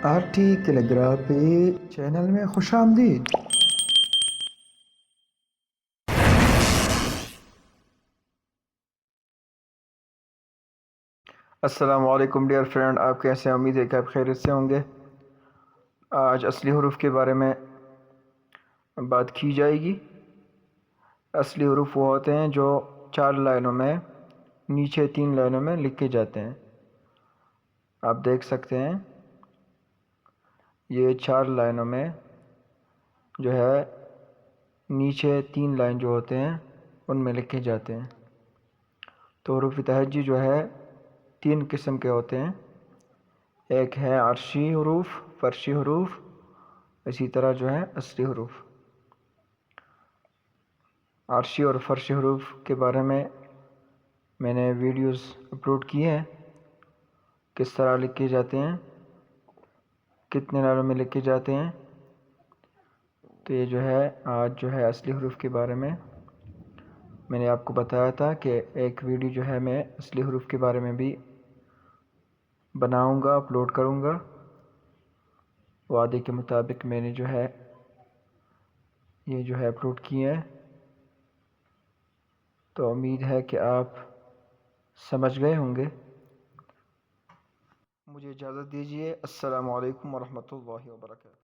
Are T calligraphy channel میں خوش آمدید۔ السلام علیکم ڈیئر فرینڈ، آپ کیسے ہیں؟ امید ہے کہ آپ خیریت سے ہوں گے۔ آج اصلی حروف کے بارے میں بات کی جائے گی۔ اصلی حروف وہ ہوتے ہیں جو 4 لائنوں میں نیچے 3 لائنوں میں لکھے جاتے ہیں۔ آپ دیکھ سکتے ہیں یہ 4 لائنوں میں جو ہے نیچے 3 لائن جو ہوتے ہیں ان میں لکھے جاتے ہیں۔ تو حروف تہجی جو ہے 3 قسم کے ہوتے ہیں۔ ایک ہے عرشی حروف، فرشی حروف، اسی طرح جو ہے اصلی حروف۔ عرشی اور فرشی حروف کے بارے میں نے ویڈیوز اپلوڈ کیے ہیں، کس طرح لکھے جاتے ہیں، کتنے لائنوں میں لکھے جاتے ہیں۔ تو یہ جو ہے آج جو ہے اصلی حروف کے بارے میں نے آپ کو بتایا تھا کہ ایک ویڈیو جو ہے میں اصلی حروف کے بارے میں بھی بناؤں گا، اپلوڈ کروں گا۔ وعدے کے مطابق میں نے جو ہے یہ جو ہے اپلوڈ کیے ہیں، تو امید ہے کہ آپ سمجھ گئے ہوں گے۔ مجھے اجازت دیجیے۔ السلام علیکم ورحمۃ اللہ وبرکاتہ۔